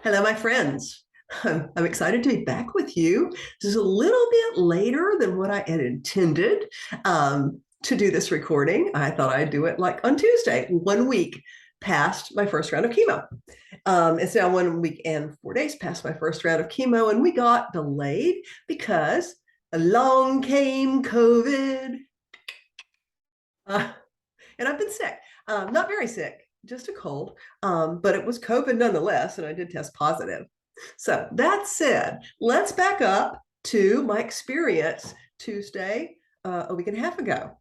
Hello, my friends. I'm excited to be back with you. This is a little bit later than what I had intended to do this recording. I thought I'd do it like on Tuesday, 1 week past my first round of chemo. It's now 1 week and 4 days past my first round of chemo, and we got delayed because along came COVID. Uh, and I've been sick, not very sick, just a cold, but it was COVID nonetheless, and I did test positive. So that said, let's back up to my experience Tuesday, a week and a half ago.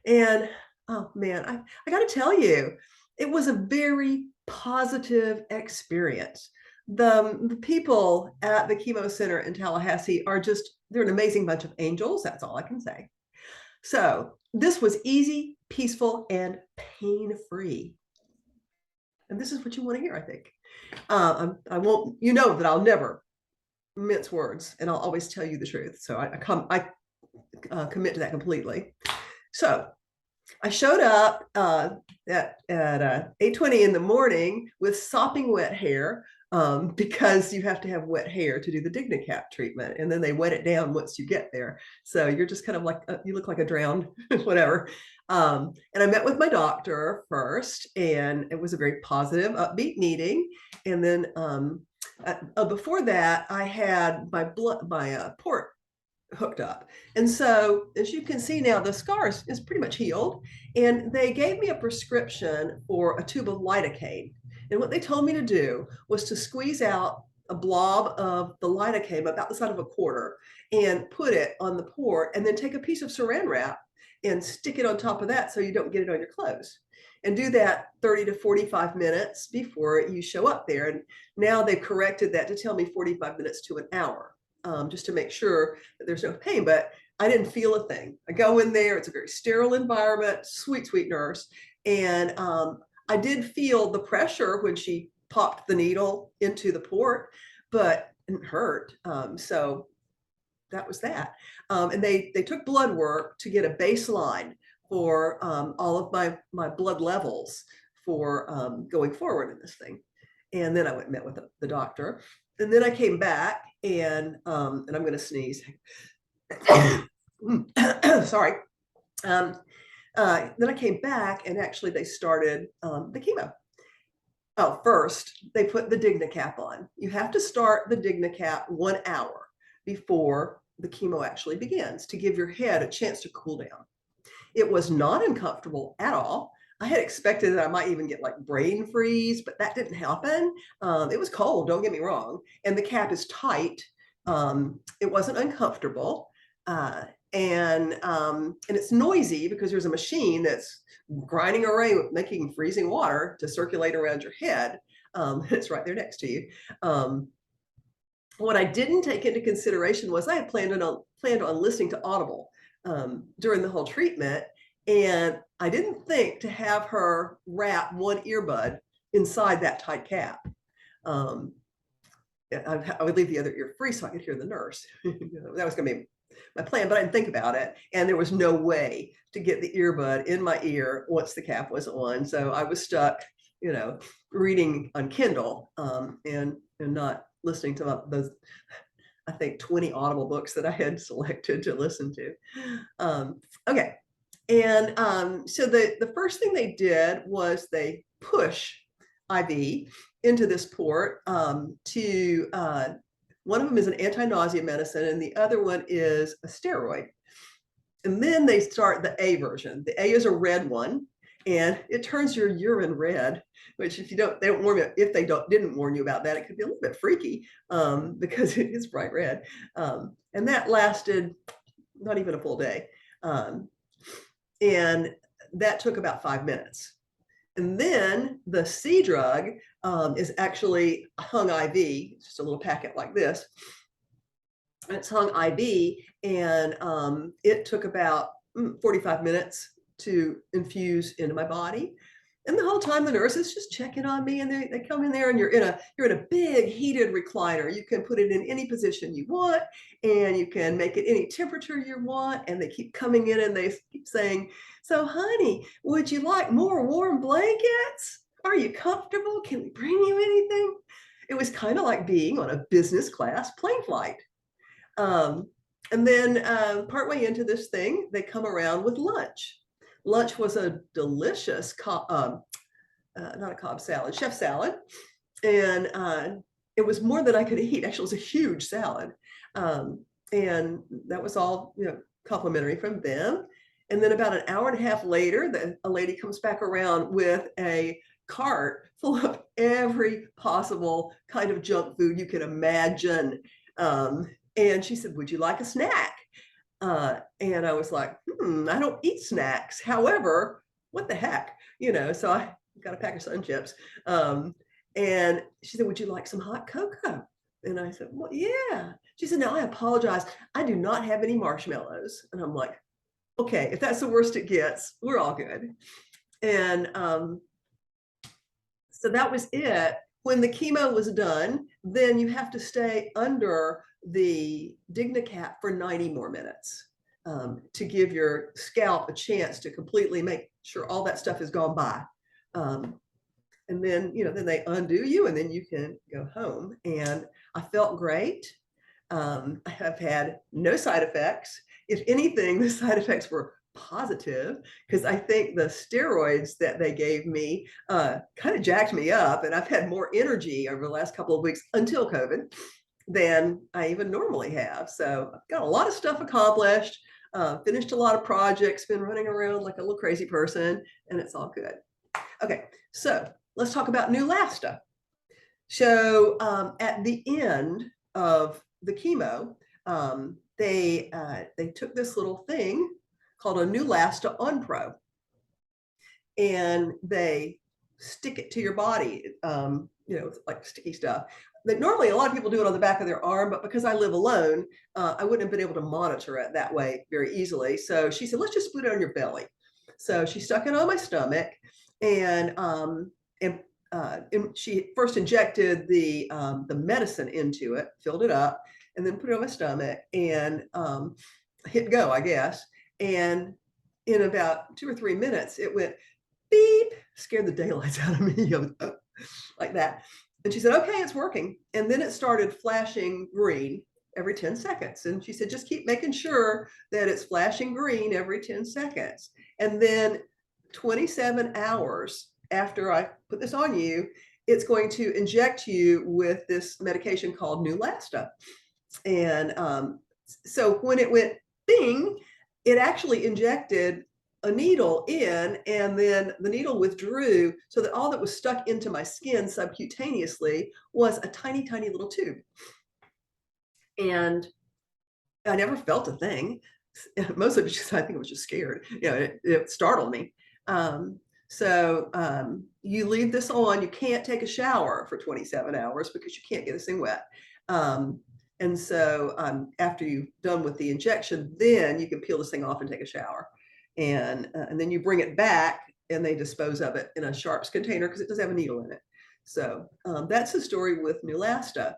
And oh man, I got to tell you, it was a very positive experience. The people at the chemo center in Tallahassee are they're an amazing bunch of angels. That's all I can say. So this was easy, peaceful, and pain-free. And this is what you want to hear, I think. I won't, you know that I'll never mince words, and I'll always tell you the truth. So I commit to that completely. So I showed up at 8:20 in the morning with sopping wet hair, because you have to have wet hair to do the DigniCap treatment, and then they wet it down once you get there. So you're just kind of like you look like a drowned whatever. And I met with my doctor first, and it was a very positive, upbeat meeting. And then before that, I had my port hooked up. And so, as you can see now, the scar is pretty much healed. And they gave me a prescription for a tube of lidocaine. And what they told me to do was to squeeze out a blob of the lidocaine about the size of a quarter and put it on the port, and then take a piece of saran wrap and stick it on top of that so you don't get it on your clothes. And do that 30 to 45 minutes before you show up there. And now they've corrected that to tell me 45 minutes to an hour, just to make sure that there's no pain. But I didn't feel a thing. I go in there, it's a very sterile environment, sweet, sweet nurse. And I did feel the pressure when she popped the needle into the port, but it didn't hurt. So that was that. And they took blood work to get a baseline for all of my blood levels for going forward in this thing. And then I went and met with the doctor. And then I came back, and I'm going to sneeze. Sorry. Then I came back, and actually they started the chemo. Oh, first they put the DigniCap on. You have to start the DigniCap 1 hour before the chemo actually begins to give your head a chance to cool down. It was not uncomfortable at all. I had expected that I might even get like brain freeze, but that didn't happen. It was cold, don't get me wrong, and the cap is tight. It wasn't uncomfortable. And it's noisy because there's a machine that's grinding away, making freezing water to circulate around your head. It's right there next to you. What I didn't take into consideration was I had planned on listening to Audible during the whole treatment, and I didn't think to have her wrap one earbud inside that tight cap. I would leave the other ear free so I could hear the nurse. That was going to be my plan, but I didn't think about it. And there was no way to get the earbud in my ear once the cap was on. So I was stuck, reading on Kindle, and not listening to those, I think, 20 Audible books that I had selected to listen to. Okay. And so the first thing they did was they push IV into this port to one of them is an anti-nausea medicine, and the other one is a steroid. And then they start the A version. The A is a red one, and it turns your urine red, which they don't warn you, if they didn't warn you about that, it could be a little bit freaky, because it is bright red. And that lasted not even a full day. And that took about 5 minutes. And then the C drug is actually hung IV. It's just a little packet like this. And it's hung IV, and it took about 45 minutes to infuse into my body. And the whole time the nurse is just checking on me, and they come in there, and you're in a big heated recliner. You can put it in any position you want, and you can make it any temperature you want. And they keep coming in, and they keep saying, "So honey, would you like more warm blankets? Are you comfortable? Can we bring you anything?" It was kind of like being on a business class plane flight. Um, and then partway into this thing, they come around with lunch. Lunch was a delicious, not a Cobb salad, chef salad. And it was more than I could eat. Actually, it was a huge salad. Um, and that was all, complimentary from them. And then about an hour and a half later, a lady comes back around with a cart full of every possible kind of junk food you can imagine. And she said, "Would you like a snack?" And I was like, I don't eat snacks. However, what the heck? So I got a pack of Sun Chips. Um, and she said, "Would you like some hot cocoa?" And I said, "Well, yeah." She said, "Now I apologize. I do not have any marshmallows." And I'm like, "Okay, if that's the worst it gets, we're all good." And so that was it. When the chemo was done, then you have to stay under the DignaCap for 90 more minutes to give your scalp a chance to completely make sure all that stuff has gone by. Um, and then they undo you and then you can go home. And I felt great. I have had no side effects. If anything, the side effects were positive because I think the steroids that they gave me kind of jacked me up, and I've had more energy over the last couple of weeks until COVID than I even normally have. So I've got a lot of stuff accomplished, finished a lot of projects, been running around like a little crazy person, and it's all good. Okay, so let's talk about Neulasta. So at the end of the chemo, they took this little thing called a Neulasta Onpro, and they stick it to your body. It's like sticky stuff. That normally a lot of people do it on the back of their arm, but because I live alone, I wouldn't have been able to monitor it that way very easily. So she said, "Let's just put it on your belly." So she stuck it on my stomach, and she first injected the medicine into it, filled it up, and then put it on my stomach and hit go, I guess. And in about 2 or 3 minutes, it went beep, scared the daylights out of me. I was, "Oh," like that. And she said, "Okay, it's working." And then it started flashing green every 10 seconds. And she said, "Just keep making sure that it's flashing green every 10 seconds." And then 27 hours after I put this on you, it's going to inject you with this medication called Neulasta. And so when it went bing, it actually injected a needle in, and then the needle withdrew so that all that was stuck into my skin subcutaneously was a tiny, tiny little tube. And I never felt a thing. Mostly because I think I was just scared. It startled me. So you leave this on. You can't take a shower for 27 hours because you can't get this thing wet. And so after you've done with the injection, then you can peel this thing off and take a shower. And then you bring it back and they dispose of it in a sharps container because it does have a needle in it. So that's the story with Neulasta.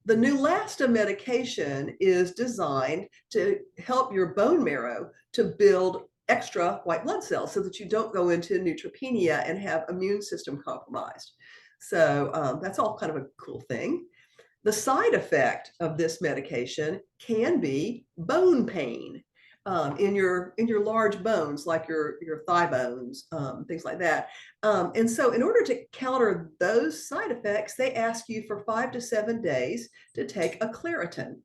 The Neulasta medication is designed to help your bone marrow to build extra white blood cells so that you don't go into neutropenia and have immune system compromised. So that's all kind of a cool thing. The side effect of this medication can be bone pain in your large bones, like your thigh bones, things like that. And so, in order to counter those side effects, they ask you for 5 to 7 days to take a Claritin.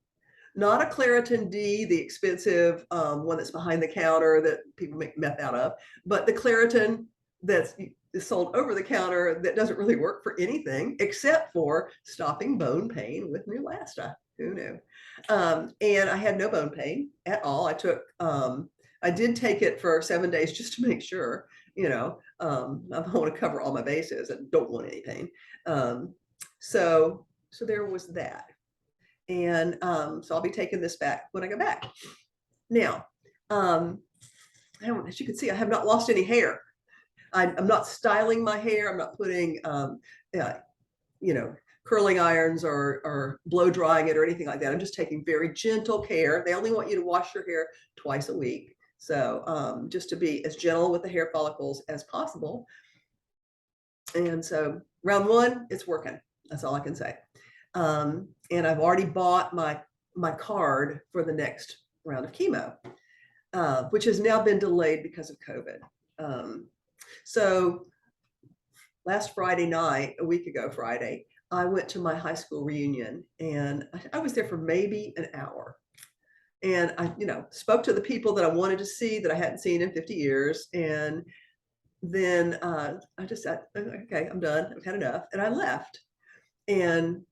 Not a Claritin D, the expensive one that's behind the counter that people make meth out of, but the Claritin that's is sold over the counter that doesn't really work for anything except for stopping bone pain with Neulasta. Who knew? And I had no bone pain at all. I did take it for 7 days just to make sure, I want to cover all my bases and don't want any pain. So there was that. And so I'll be taking this back when I go back. Now, as you can see, I have not lost any hair. I'm not styling my hair. I'm not putting, curling irons or blow drying it or anything like that. I'm just taking very gentle care. They only want you to wash your hair twice a week. So just to be as gentle with the hair follicles as possible. And so round one, it's working. That's all I can say. And I've already bought my card for the next round of chemo, which has now been delayed because of COVID. So last Friday night, a week ago Friday, I went to my high school reunion, and I was there for maybe an hour. And I, spoke to the people that I wanted to see that I hadn't seen in 50 years. And then I just said, okay, I'm done. I've had enough. And I left. And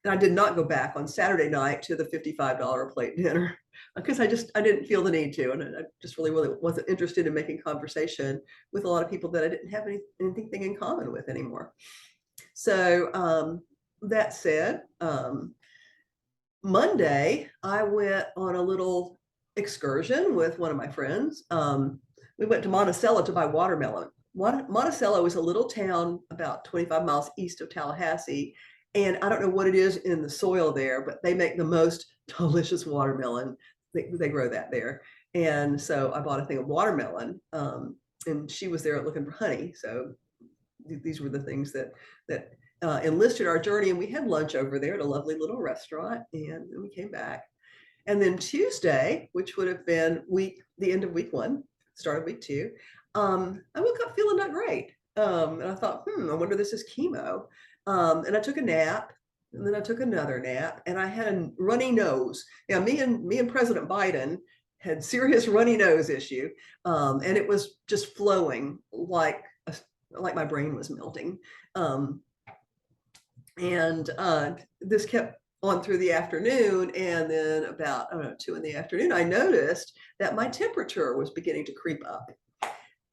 I did not go back on Saturday night to the $55 a plate dinner because I didn't feel the need to. And I just really wasn't interested in making conversation with a lot of people that I didn't have anything in common with anymore. So that said, Monday, I went on a little excursion with one of my friends. We went to Monticello to buy watermelon. Monticello is a little town about 25 miles east of Tallahassee. And I don't know what it is in the soil there, but they make the most delicious watermelon. They grow that there. And so I bought a thing of watermelon, and she was there looking for honey. So these were the things that enlisted our journey. And we had lunch over there at a lovely little restaurant, and then we came back. And then Tuesday, which would have been the end of week 1, start of week 2, I woke up feeling not great. And I thought, I wonder if this is chemo. And I took a nap, and then I took another nap, and I had a runny nose. Yeah, me and President Biden had serious runny nose issue, and it was just flowing like my brain was melting. And this kept on through the afternoon, and then about 2 in the afternoon, I noticed that my temperature was beginning to creep up.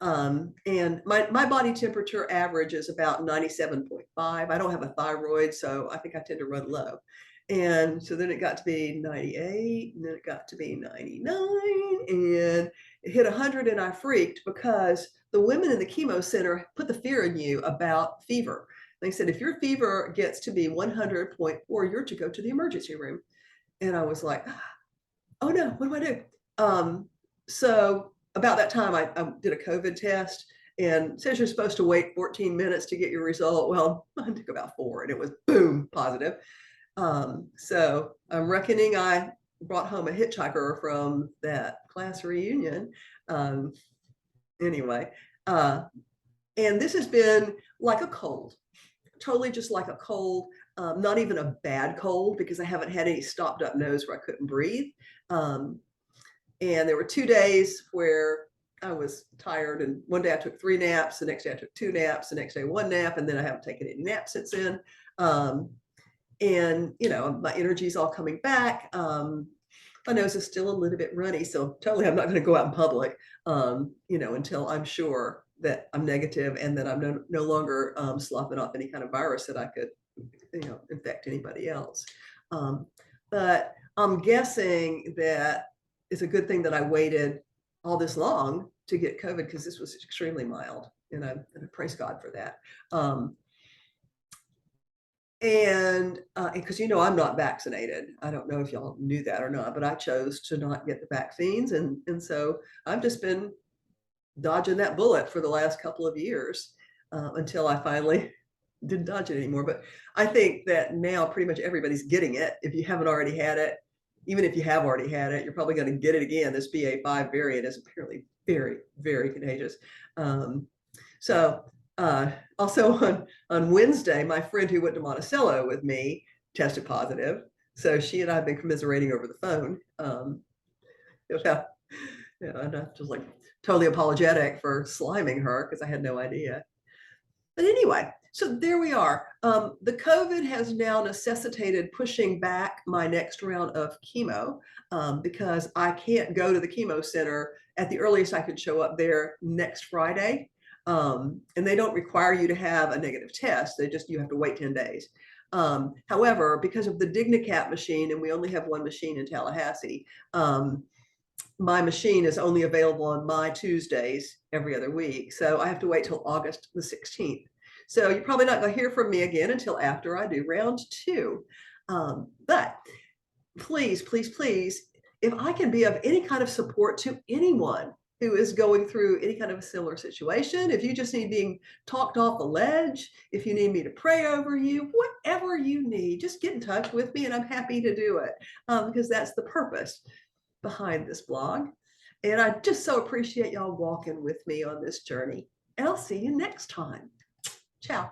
And my body temperature average is about 97.5. I don't have a thyroid, so I think I tend to run low. And so then it got to be 98, and then it got to be 99, and it hit 100, and I freaked because the women in the chemo center put the fear in you about fever. They said, if your fever gets to be 100.4, you're to go to the emergency room. And I was like, oh no, what do I do? So about that time, I did a COVID test, and it says you're supposed to wait 14 minutes to get your result. Well, I took about 4, and it was boom, positive. So I'm reckoning I brought home a hitchhiker from that class reunion. Anyway, and this has been like a cold, totally just like a cold, not even a bad cold, because I haven't had any stopped up nose where I couldn't breathe. And there were 2 days where I was tired, and one day I took 3 naps, the next day I took 2 naps, the next day 1 nap, and then I haven't taken any naps since then. And my energy's all coming back. My nose is still a little bit runny, so totally I'm not going to go out in public, until I'm sure that I'm negative and that I'm no longer sloughing off any kind of virus that I could, infect anybody else. But I'm guessing that it's a good thing that I waited all this long to get COVID, because this was extremely mild, and I praise God for that. And because I'm not vaccinated. I don't know if y'all knew that or not, but I chose to not get the vaccines, and so I've just been dodging that bullet for the last couple of years, until I finally didn't dodge it anymore. But I think that now pretty much everybody's getting it. If you haven't already had it, even if you have already had it, you're probably going to get it again. This BA.5 variant is apparently very, very contagious. Also on Wednesday, my friend who went to Monticello with me tested positive. So she and I have been commiserating over the phone. And I was like totally apologetic for sliming her because I had no idea. But anyway, so there we are. The COVID has now necessitated pushing back my next round of chemo, because I can't go to the chemo center. At the earliest I could show up there next Friday. And they don't require you to have a negative test. You have to wait 10 days. However, because of the DigniCap machine, and we only have one machine in Tallahassee, my machine is only available on my Tuesdays every other week. So I have to wait till August the 16th. So you're probably not going to hear from me again until after I do round 2. But please, please, please, if I can be of any kind of support to anyone, who is going through any kind of a similar situation, if you just need being talked off the ledge, if you need me to pray over you, whatever you need, just get in touch with me and I'm happy to do it, because that's the purpose behind this blog. And I just so appreciate y'all walking with me on this journey. And I'll see you next time. Ciao.